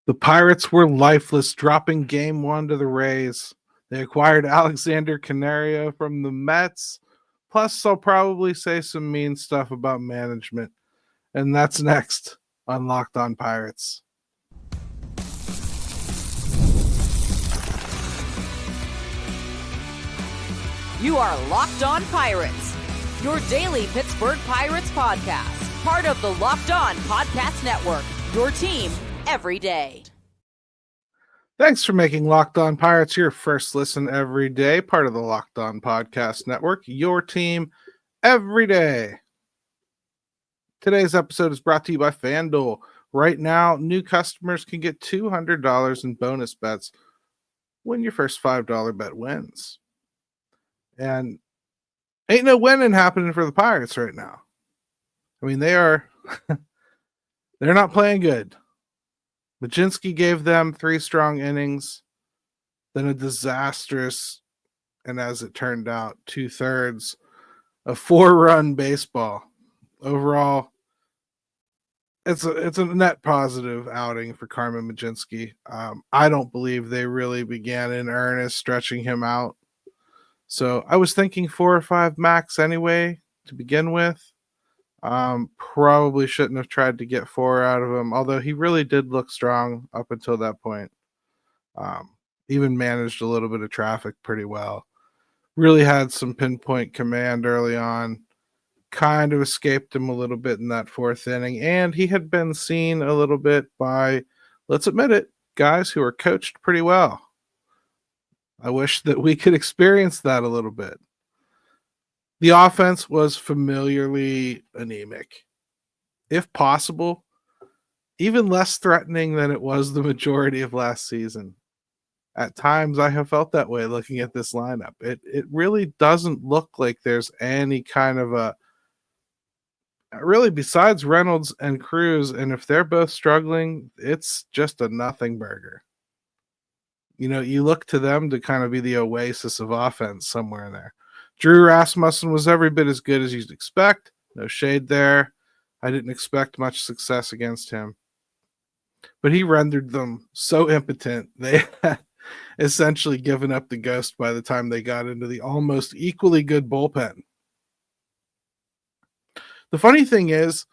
The Pirates were lifeless, dropping game one to the Rays. They acquired Alexander Canario from the Mets. Plus, I'll probably say some mean stuff about management. And that's next on Locked On Pirates. You are Locked On Pirates, your daily Pittsburgh Pirates podcast. Part of the Locked On Podcast Network, your team every day. Thanks for making Locked On Pirates your first listen every day. Part of the Locked On Podcast Network, your team every day. Today's episode is brought to you by FanDuel. Right now, new customers can get $200 in bonus bets when your first $5 bet wins. And ain't no winning happening for the Pirates right now. I mean, they're not playing good. Mlodzinski gave them 3 strong innings, then a disastrous, and as it turned out, 2/3 of 4-run baseball. Overall, it's a net positive outing for Carmen Mlodzinski. I don't believe they really began in earnest stretching him out. So I was thinking 4 or 5 max anyway to begin with. Probably shouldn't have tried to get 4 out of him, although he really did look strong up until that point. Even managed a little bit of traffic pretty well. Really had some pinpoint command early on. Kind of escaped him a little bit in that 4th inning, and he had been seen a little bit by, let's admit it, guys who are coached pretty well. I wish that we could experience that a little bit. The offense was familiarly anemic. If possible, even less threatening than it was the majority of last season. At times, I have felt that way looking at this lineup. It really doesn't look like there's any kind of really besides Reynolds and Cruz, and if they're both struggling, it's just a nothing burger. You know, you look to them to kind of be the oasis of offense somewhere in there. Drew Rasmussen was every bit as good as you'd expect. No shade there. I didn't expect much success against him. But he rendered them so impotent, they had essentially given up the ghost by the time they got into the almost equally good bullpen. The funny thing is,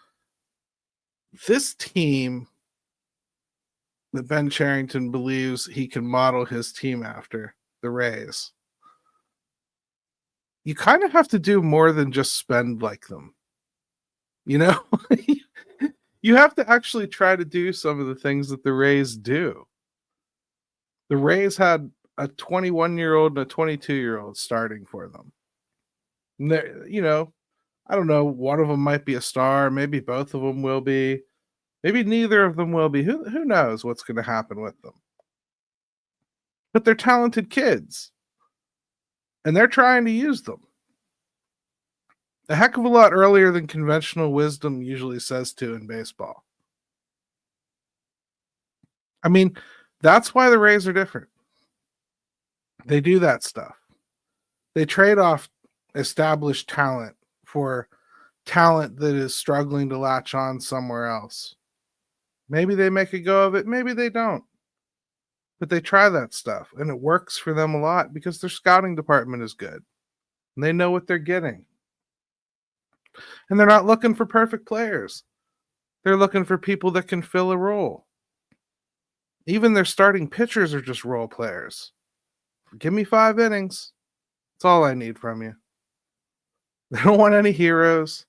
this team that Ben Cherington believes he can model his team after, the Rays, you kind of have to do more than just spend like them. You know, you have to actually try to do some of the things that the Rays do. The Rays had a 21-year-old and a 22-year-old starting for them. And you know, I don't know, one of them might be a star, maybe both of them will be. Maybe neither of them will be. Who knows what's going to happen with them? But they're talented kids. And they're trying to use them. A heck of a lot earlier than conventional wisdom usually says to in baseball. I mean, that's why the Rays are different. They do that stuff. They trade off established talent for talent that is struggling to latch on somewhere else. Maybe they make a go of it, maybe they don't. But they try that stuff, and it works for them a lot because their scouting department is good. And they know what they're getting. And they're not looking for perfect players. They're looking for people that can fill a role. Even their starting pitchers are just role players. Give me 5 innings. That's all I need from you. They don't want any heroes.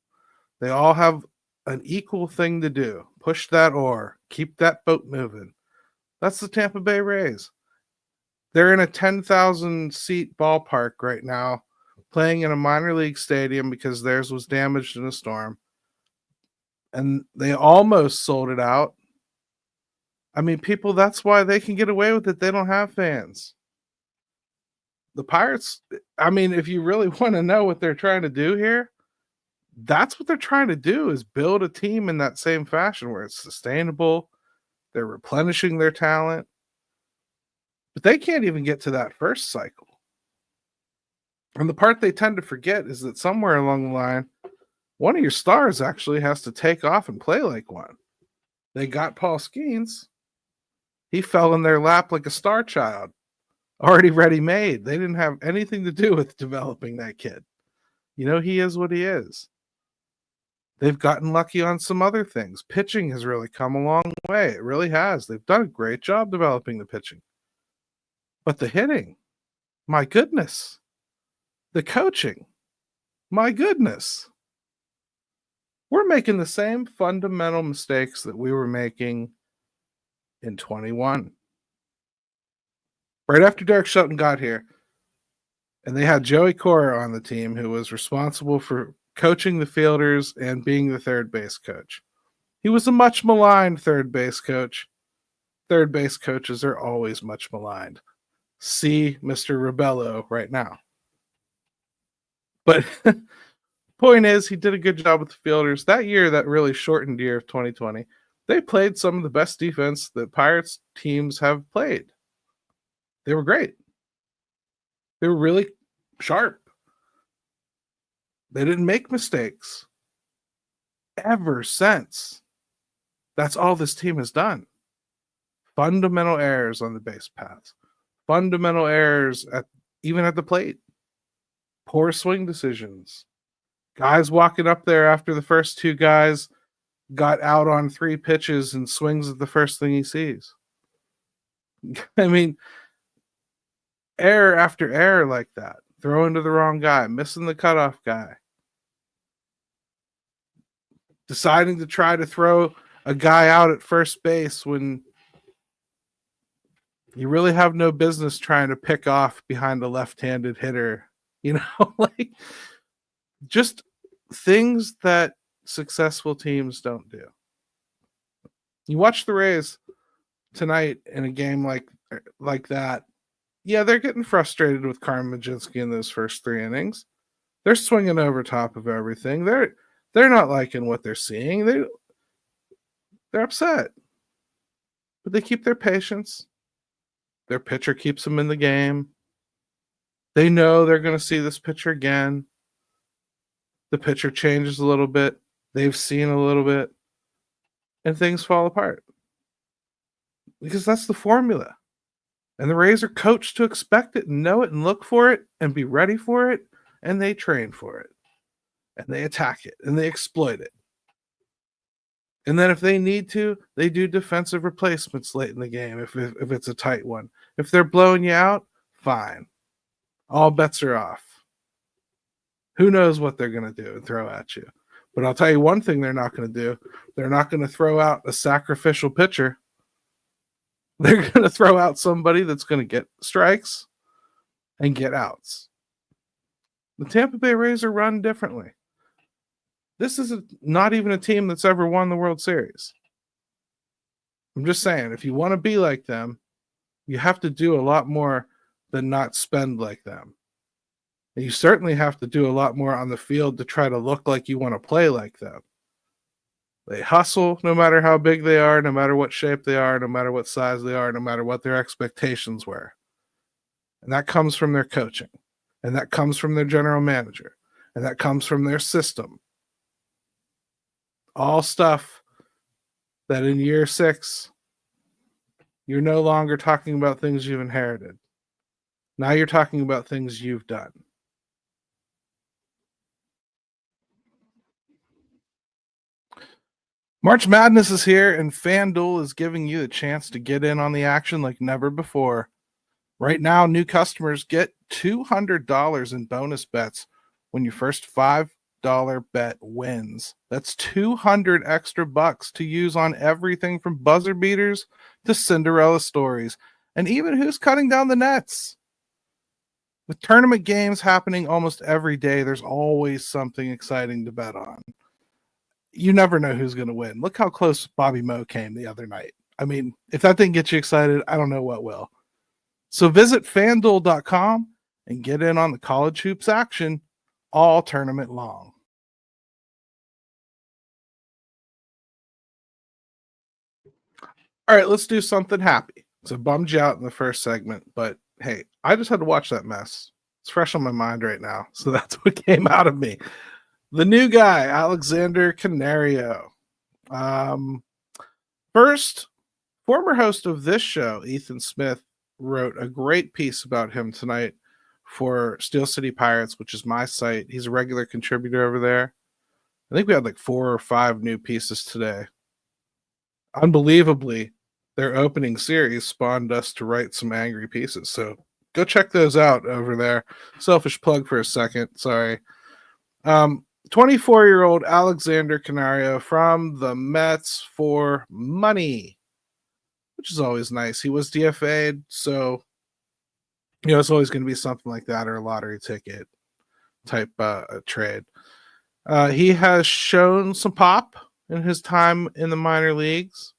They all have an equal thing to do. Push that oar. Keep that boat moving. That's the Tampa Bay Rays. They're in a 10,000-seat ballpark right now, playing in a minor league stadium because theirs was damaged in a storm. And they almost sold it out. I mean, people, that's why they can get away with it. They don't have fans. The Pirates, I mean, if you really want to know what they're trying to do here, that's what they're trying to do, is build a team in that same fashion where it's sustainable. They're replenishing their talent. But they can't even get to that first cycle. And the part they tend to forget is that somewhere along the line, one of your stars actually has to take off and play like one. They got Paul Skeens. He fell in their lap like a star child, already ready-made. They didn't have anything to do with developing that kid. He is what he is. They've gotten lucky on some other things. Pitching has really come a long way. It really has. They've done a great job developing the pitching. But the hitting, my goodness. The coaching, my goodness. We're making the same fundamental mistakes that we were making in 21. Right after Derek Shelton got here, and they had Joey Cora on the team, who was responsible for coaching the fielders and being the third base coach. He was a much maligned third base coach. Third base coaches are always much maligned. See Mr. Rebello right now. But point is, he did a good job with the fielders. That year, that really shortened year of 2020, they played some of the best defense that Pirates teams have played. They were great. They were really sharp. They didn't make mistakes ever since. That's all this team has done. Fundamental errors on the base paths. Fundamental errors even at the plate. Poor swing decisions. Guys walking up there after the first two guys got out on 3 pitches and swings at the first thing he sees. I mean, error after error like that. Throwing to the wrong guy, missing the cutoff guy. Deciding to try to throw a guy out at first base when you really have no business trying to pick off behind a left-handed hitter. Like just things that successful teams don't do. You watch the Rays tonight in a game like that. Yeah, they're getting frustrated with Carmen Mlodzinski in those first 3 innings. They're swinging over top of everything. They're not liking what they're seeing. They're upset. But they keep their patience. Their pitcher keeps them in the game. They know they're going to see this pitcher again. The pitcher changes a little bit. They've seen a little bit. And things fall apart. Because that's the formula. And the Rays are coached to expect it and know it and look for it and be ready for it. And they train for it. And they attack it. And they exploit it. And then if they need to, they do defensive replacements late in the game if it's a tight one. If they're blowing you out, fine. All bets are off. Who knows what they're going to do and throw at you. But I'll tell you one thing they're not going to do. They're not going to throw out a sacrificial pitcher. They're going to throw out somebody that's going to get strikes and get outs. The Tampa Bay Rays are run differently. This is not even a team that's ever won the World Series. I'm just saying, if you want to be like them, you have to do a lot more than not spend like them. And you certainly have to do a lot more on the field to try to look like you want to play like them. They hustle no matter how big they are, no matter what shape they are, no matter what size they are, no matter what their expectations were. And that comes from their coaching. And that comes from their general manager. And that comes from their system. All stuff that in year 6, you're no longer talking about things you've inherited. Now you're talking about things you've done. March Madness is here, and FanDuel is giving you the chance to get in on the action like never before. Right now, new customers get $200 in bonus bets when your first $5 bet wins. That's 200 extra bucks to use on everything from buzzer beaters to Cinderella stories, and even who's cutting down the nets. With tournament games happening almost every day, there's always something exciting to bet on. You never know who's going to win. Look how close Bobby Moe came the other night. I mean, if that didn't get you excited, I don't know what will. So visit FanDuel.com and get in on the college hoops action all tournament long. All right, let's do something happy. So bummed you out in the first segment, but hey, I just had to watch that mess. It's fresh on my mind right now, so that's what came out of me. The new guy, Alexander Canario. First Former host of this show, Ethan Smith, wrote a great piece about him tonight for Steel City Pirates, which is my site. He's a regular contributor over there. I think we had like 4 or 5 new pieces today. Unbelievably, their opening series spawned us to write some angry pieces. So go check those out over there. Selfish plug for a second. Sorry. 24-year-old Alexander Canario from the Mets for money, which is always nice. He was DFA'd, so it's always going to be something like that or a lottery ticket type trade. He has shown some pop in his time in the minor leagues.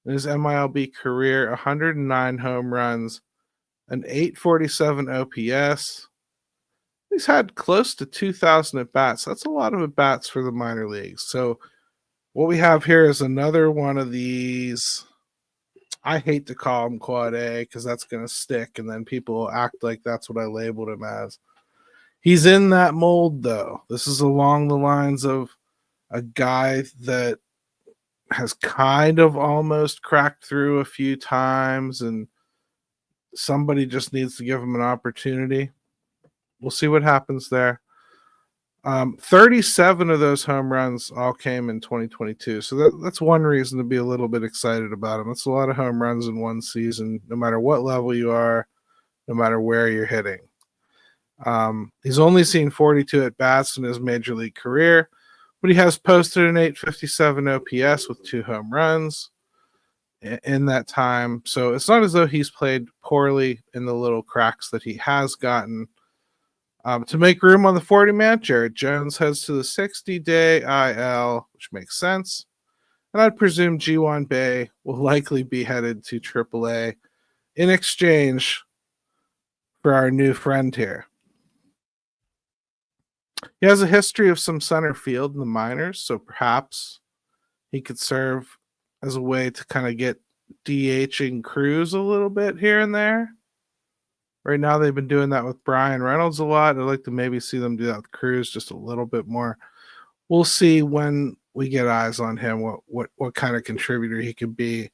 In his MILB career, 109 home runs, an 847 OPS. He's had close to 2,000 at-bats. That's a lot of at-bats for the minor leagues. So what we have here is another one of these. I hate to call him quad A because that's going to stick, and then people act like that's what I labeled him as. He's in that mold, though. This is along the lines of a guy that has kind of almost cracked through a few times, and somebody just needs to give him an opportunity. We'll see what happens there. 37 of those home runs all came in 2022. So that's one reason to be a little bit excited about him. That's a lot of home runs in one season, no matter what level you are, no matter where you're hitting. He's only seen 42 at-bats in his major league career, but he has posted an 857 OPS with 2 home runs in that time. So it's not as though he's played poorly in the little cracks that he has gotten. To make room on the 40-man, Jared Jones heads to the 60-day IL, which makes sense. And I'd presume Ji-Hwan Bae will likely be headed to AAA in exchange for our new friend here. He has a history of some center field in the minors, so perhaps he could serve as a way to kind of get DHing Cruz a little bit here and there. Right now, they've been doing that with Brian Reynolds a lot. I'd like to maybe see them do that with Cruz just a little bit more. We'll see when we get eyes on him what kind of contributor he could be.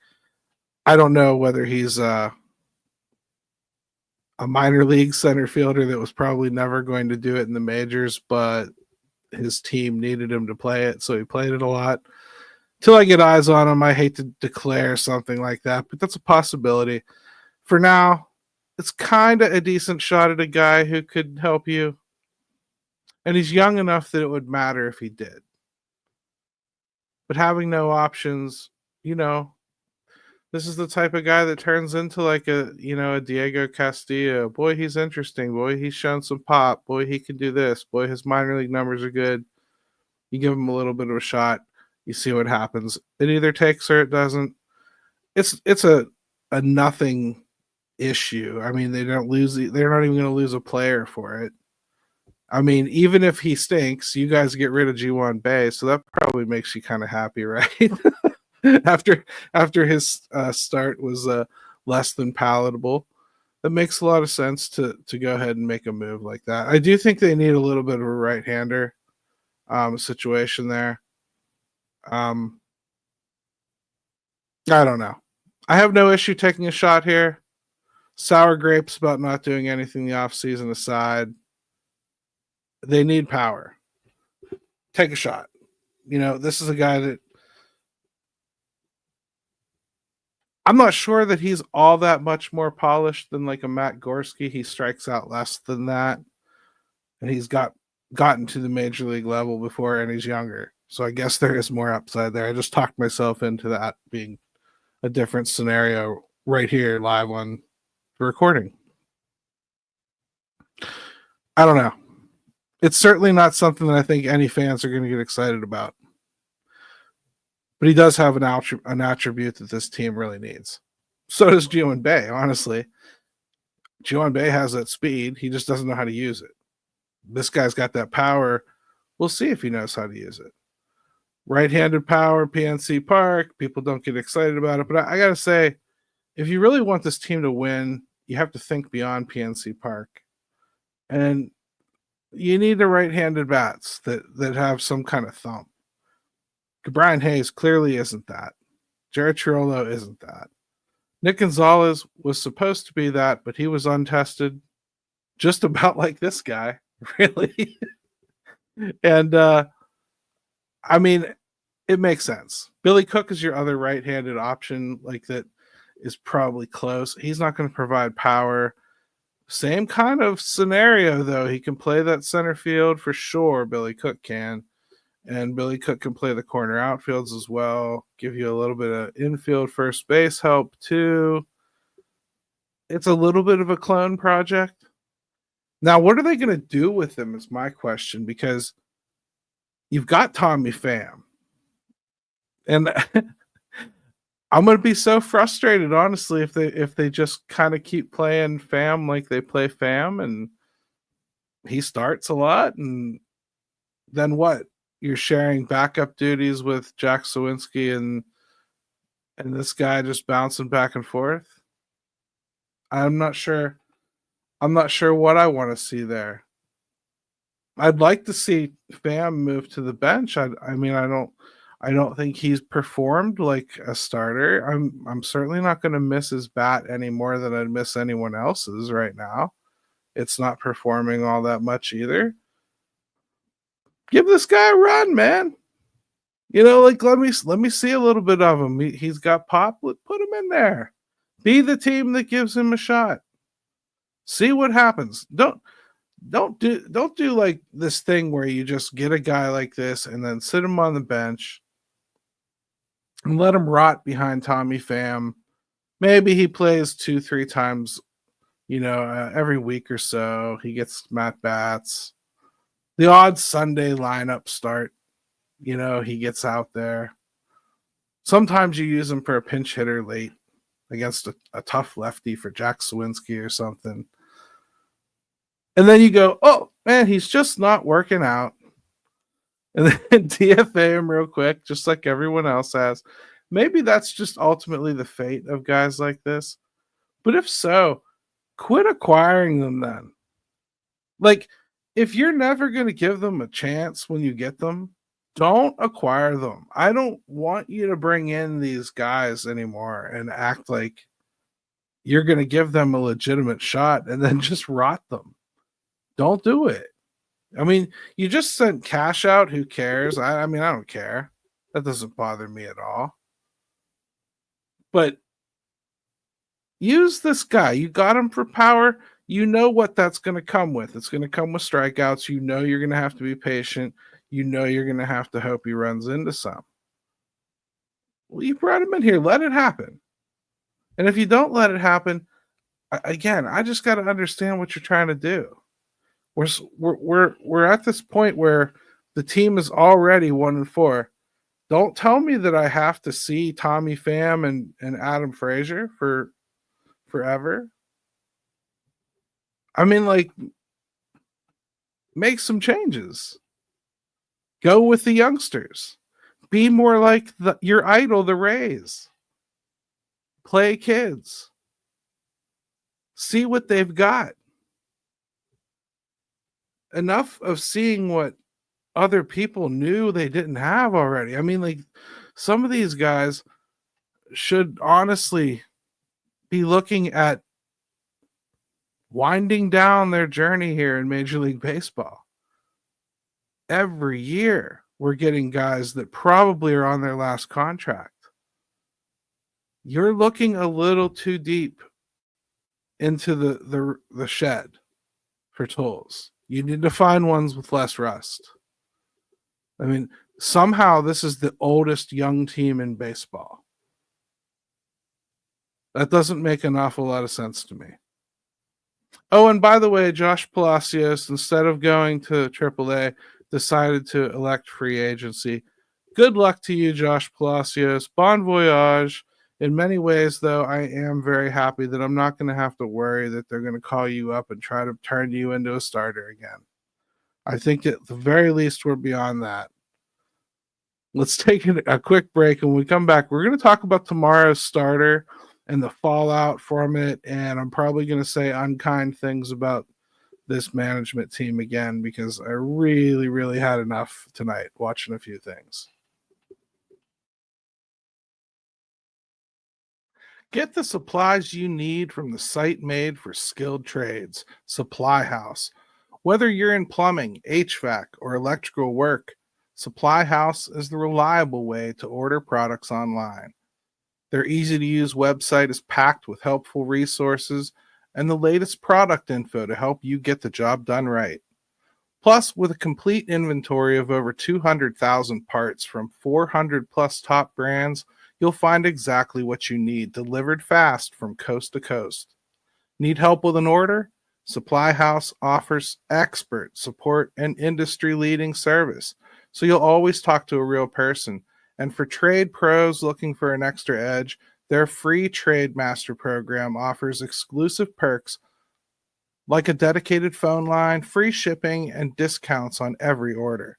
I don't know whether he's a minor league center fielder that was probably never going to do it in the majors, but his team needed him to play it, so he played it a lot. Till I get eyes on him, I hate to declare something like that, but that's a possibility. For now, it's kind of a decent shot at a guy who could help you. And he's young enough that it would matter if he did. But having no options, this is the type of guy that turns into like a Diego Castillo. Boy, he's interesting. Boy, he's shown some pop. Boy, he can do this. Boy, his minor league numbers are good. You give him a little bit of a shot. You see what happens. It either takes or it doesn't. It's a nothing issue. I mean, they're not even going to lose a player for it. I mean, even if he stinks, you guys get rid of Ji-Hwan Bae, so that probably makes you kind of happy, right? after his start was less than palatable, that makes a lot of sense to go ahead and make a move like that. I do think they need a little bit of a right-hander situation there. I don't know. I have no issue taking a shot here. Sour grapes about not doing anything the offseason aside. They need power. Take a shot. This is a guy that I'm not sure that he's all that much more polished than like a Matt Gorski. He strikes out less than that. And he's gotten to the major league level before, and he's younger. So I guess there is more upside there. I just talked myself into that being a different scenario right here live on the recording. I don't know. It's certainly not something that I think any fans are going to get excited about. But he does have an attribute that this team really needs. So does Ji-Hwan Bae, honestly. Ji-Hwan Bae has that speed. He just doesn't know how to use it. This guy's got that power. We'll see if he knows how to use it. Right-handed power, PNC Park. People don't get excited about it. But I got to say, if you really want this team to win, you have to think beyond PNC Park. And you need the right-handed bats that have some kind of thump. Brian Hayes clearly isn't that. Jared Triolo isn't that. Nick Gonzalez was supposed to be that, but he was untested, just about like this guy, really. And I mean, it makes sense. Billy Cook is your other right-handed option, like that is probably close. He's not going to provide power. Same kind of scenario, though. He can play that center field for sure. Billy Cook can. And Billy Cook can play the corner outfields as well, give you a little bit of infield first base help, too. It's a little bit of a clone project. Now, what are they going to do with him is my question, because you've got Tommy Pham. And I'm going to be so frustrated, honestly, if they just kind of keep playing Pham like they play Pham, and he starts a lot, and then what? You're sharing backup duties with Jack Sawinski and this guy just bouncing back and forth. I'm not sure what I want to see there. I'd like to see Pham move to the bench. I don't think he's performed like a starter. I'm certainly not going to miss his bat any more than I'd miss anyone else's right now. It's not performing all that much either. Give this guy a run, man. Like let me see a little bit of him. He's got pop. Put him in there. Be the team that gives him a shot. See what happens. Don't do like this thing where you just get a guy like this and then sit him on the bench and let him rot behind Tommy Pham. Maybe he plays 2-3 times, every week or so. He gets at bats. The odd Sunday lineup start, he gets out there. Sometimes you use him for a pinch hitter late against a tough lefty for Jack Sawinski or something. And then you go, oh, man, he's just not working out. And then DFA him real quick, just like everyone else has. Maybe that's just ultimately the fate of guys like this. But if so, quit acquiring them then. Like, if you're never going to give them a chance when you get them, don't acquire them. I don't want you to bring in these guys anymore and act like you're going to give them a legitimate shot and then just rot them. Don't do it. I mean, you just sent cash out. Who cares? I mean, I don't care. That doesn't bother me at all. But use this guy. You got him for power. You know what that's going to come with. It's going to come with strikeouts. You know you're going to have to be patient. You know you're going to have to hope he runs into some. Well, you brought him in here. Let it happen. And if you don't let it happen, again, I just got to understand what you're trying to do. We're at this point where the team is already 1-4. Don't tell me that I have to see Tommy Pham and Adam Frazier for forever. I mean, like, make some changes. Go with the youngsters. Be more like your idol, the Rays. Play kids. See what they've got. Enough of seeing what other people knew they didn't have already. I mean, like, some of these guys should honestly be looking at winding down their journey here in Major League Baseball. Every year, we're getting guys that probably are on their last contract. You're looking a little too deep into the shed for tools. You need to find ones with less rust. I mean, somehow this is the oldest young team in baseball. That doesn't make an awful lot of sense to me. Oh, and by the way, Josh Palacios, instead of going to AAA, decided to elect free agency. Good luck to you, Josh Palacios. Bon voyage. In many ways, though, I am very happy that I'm not going to have to worry that they're going to call you up and try to turn you into a starter again. I think at the very least we're beyond that. Let's take a quick break, and when we come back, we're going to talk about tomorrow's starter and the fallout from it, and I'm probably going to say unkind things about this management team again because I really, really had enough tonight watching a few things. Get the supplies you need from the site made for skilled trades, Supply House. Whether you're in plumbing, HVAC, or electrical work, Supply House is the reliable way to order products online. Their easy to use website is packed with helpful resources and the latest product info to help you get the job done right. Plus, with a complete inventory of over 200,000 parts from 400 plus top brands, you'll find exactly what you need delivered fast from coast to coast. Need help with an order? Supply House offers expert support and industry leading service, so you'll always talk to a real person. And for trade pros looking for an extra edge, their free Trade Master program offers exclusive perks like a dedicated phone line, free shipping, and discounts on every order.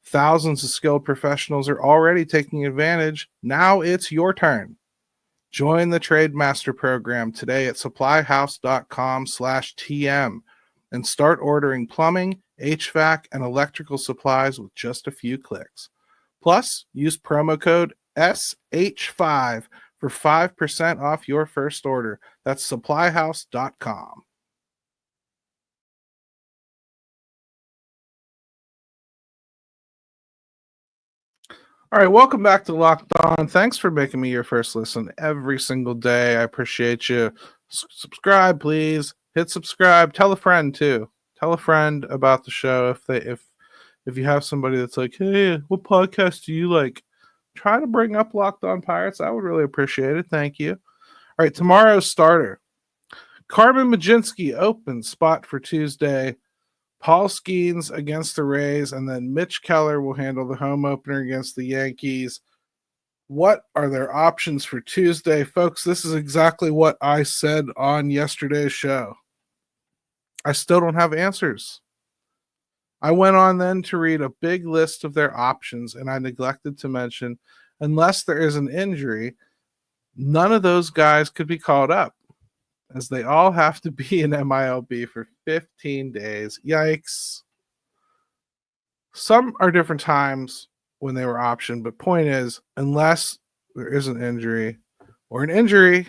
Thousands of skilled professionals are already taking advantage. Now it's your turn. Join the Trade Master program today at supplyhouse.com/TM and start ordering plumbing, HVAC, and electrical supplies with just a few clicks. Plus, use promo code SH5 for 5% off your first order. That's supplyhouse.com. All right, welcome back to Locked On. Thanks for making me your first listen every single day. I appreciate you. Subscribe, please. Hit subscribe. Tell a friend too. Tell a friend about the show if you have somebody that's like, hey, what podcast do you like? Try to bring up Locked On Pirates. I would really appreciate it. Thank you. All right, tomorrow's starter. Carmen Mlodzinski opens spot for Tuesday. Paul Skeens against the Rays, and then Mitch Keller will handle the home opener against the Yankees. What are their options for Tuesday? Folks, this is exactly what I said on yesterday's show. I still don't have answers. I went on then to read a big list of their options, and I neglected to mention, unless there is an injury, none of those guys could be called up, as they all have to be in MILB for 15 days. Yikes. Some are different times when they were optioned, but point is, unless there is an injury or an injury,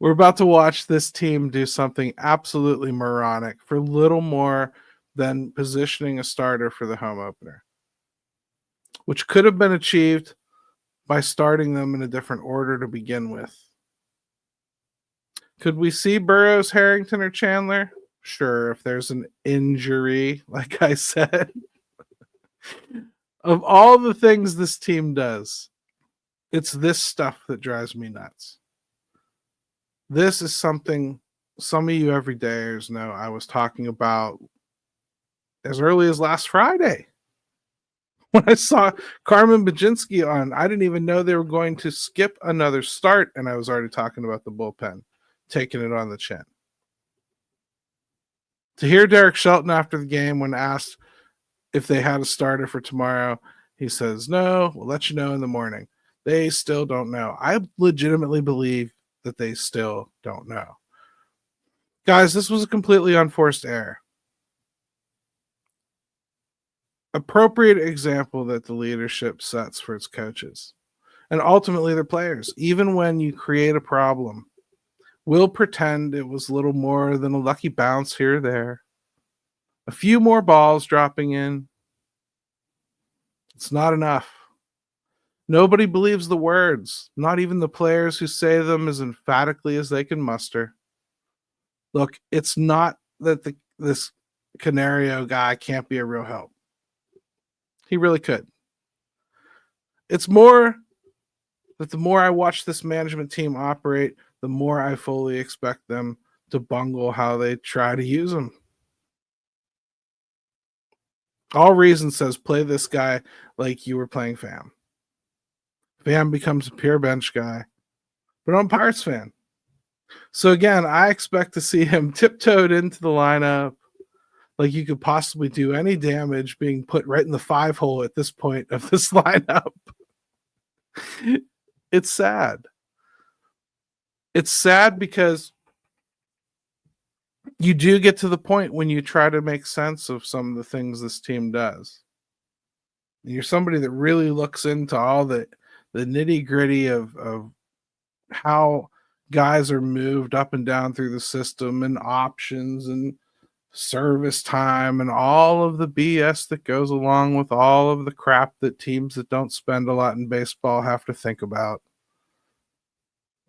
we're about to watch this team do something absolutely moronic for little more than positioning a starter for the home opener, which could have been achieved by starting them in a different order to begin with. Could we see Burrows, Harrington, or Chandler? Sure, if there's an injury, like I said. Of all the things this team does, it's this stuff that drives me nuts. This is something some of you everydayers know I was talking about as early as last Friday. When I saw Carmen Mlodzinski on, I didn't even know they were going to skip another start, and I was already talking about the bullpen, taking it on the chin. To hear Derek Shelton after the game when asked if they had a starter for tomorrow, he says, no, we'll let you know in the morning. They still don't know. I legitimately believe that they still don't know. Guys, this was a completely unforced error. Appropriate example that the leadership sets for its coaches and ultimately their players. Even when you create a problem, we'll pretend it was little more than a lucky bounce here or there. A few more balls dropping in. It's not enough. Nobody believes the words, not even the players who say them as emphatically as they can muster. Look, it's not that this Canario guy can't be a real help. He really could. It's more that the more I watch this management team operate, the more I fully expect them to bungle how they try to use him. All reason says play this guy like you were playing Pham. Pham becomes a pure bench guy, but I'm a Pirates fan. So again, I expect to see him tiptoed into the lineup like you could possibly do any damage being put right in the 5 hole at this point of this lineup. It's sad. It's sad because you do get to the point when you try to make sense of some of the things this team does. And you're somebody that really looks into all the the nitty-gritty of how guys are moved up and down through the system and options and service time and all of the BS that goes along with all of the crap that teams that don't spend a lot in baseball have to think about.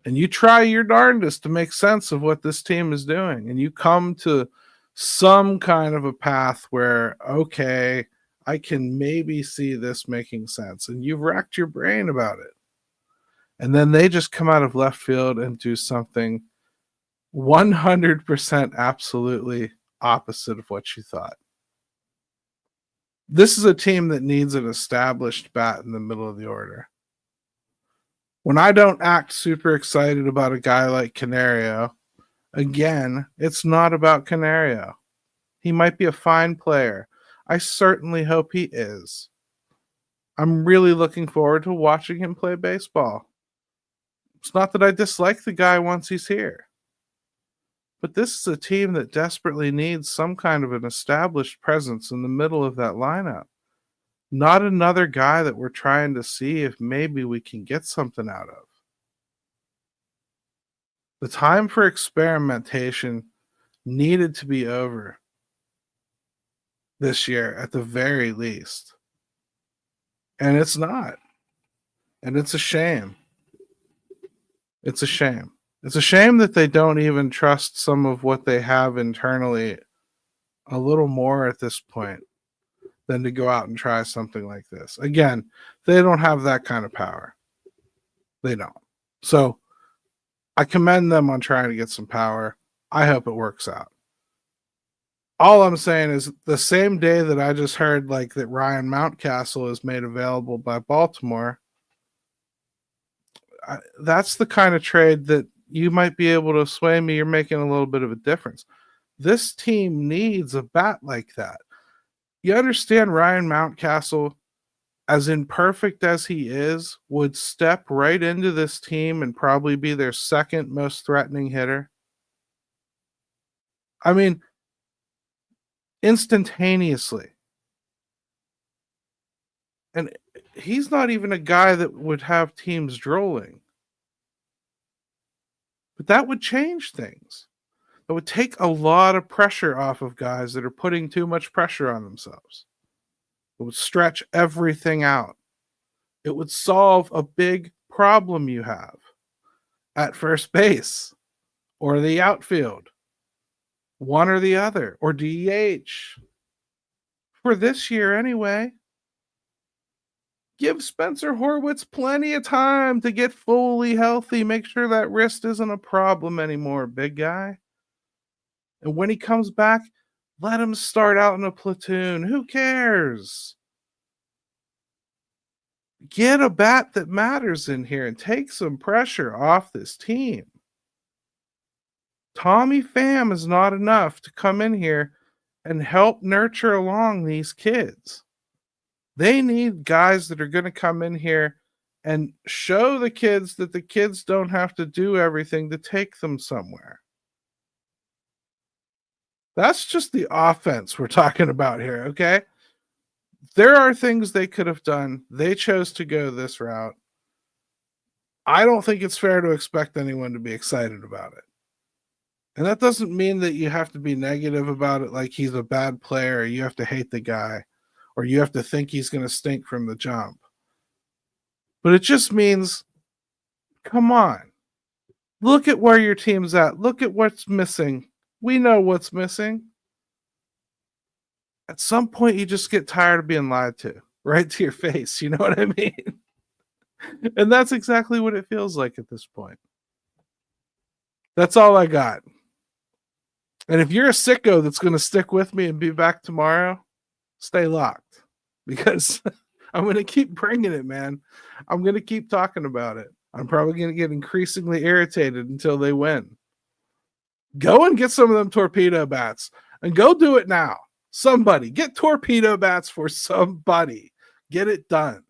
And you try your darndest to make sense of what this team is doing, and you come to some kind of a path where, okay, I can maybe see this making sense, and you've racked your brain about it. And then they just come out of left field and do something 100% absolutely opposite of what you thought. This is a team that needs an established bat in the middle of the order. When I don't act super excited about a guy like Canario, again, it's not about Canario. He might be a fine player. I certainly hope he is. I'm really looking forward to watching him play baseball. It's not that I dislike the guy once he's here. But this is a team that desperately needs some kind of an established presence in the middle of that lineup. Not another guy that we're trying to see if maybe we can get something out of. The time for experimentation needed to be over this year at the very least. And it's not. And it's a shame. It's a shame. It's a shame that they don't even trust some of what they have internally a little more at this point than to go out and try something like this. Again, they don't have that kind of power. They don't. So I commend them on trying to get some power. I hope it works out. All I'm saying is the same day that I just heard like that Ryan Mountcastle is made available by Baltimore, that's the kind of trade that you might be able to sway me. You're making a little bit of a difference. This team needs a bat like that. You understand Ryan Mountcastle, as imperfect as he is, would step right into this team and probably be their second most threatening hitter. I mean, instantaneously. And he's not even a guy that would have teams drooling. But that would change things. It would take a lot of pressure off of guys that are putting too much pressure on themselves. It would stretch everything out. It would solve a big problem you have at first base or the outfield, one or the other, or DH. For this year anyway. Give Spencer Horwitz plenty of time to get fully healthy. Make sure that wrist isn't a problem anymore, big guy. And when he comes back, let him start out in a platoon. Who cares? Get a bat that matters in here and take some pressure off this team. Tommy Pham is not enough to come in here and help nurture along these kids. They need guys that are going to come in here and show the kids that the kids don't have to do everything to take them somewhere. That's just the offense we're talking about here, okay? There are things they could have done. They chose to go this route. I don't think it's fair to expect anyone to be excited about it. And that doesn't mean that you have to be negative about it like he's a bad player or you have to hate the guy or you have to think he's going to stink from the jump. But it just means, come on. Look at where your team's at. Look at what's missing. We know what's missing. At some point, you just get tired of being lied to, right to your face. You know what I mean? And that's exactly what it feels like at this point. That's all I got. And if you're a sicko that's going to stick with me and be back tomorrow, stay locked because I'm going to keep bringing it, man. I'm going to keep talking about it. I'm probably going to get increasingly irritated until they win. Go and get some of them torpedo bats and go do it now. Somebody get torpedo bats for somebody. Get it done.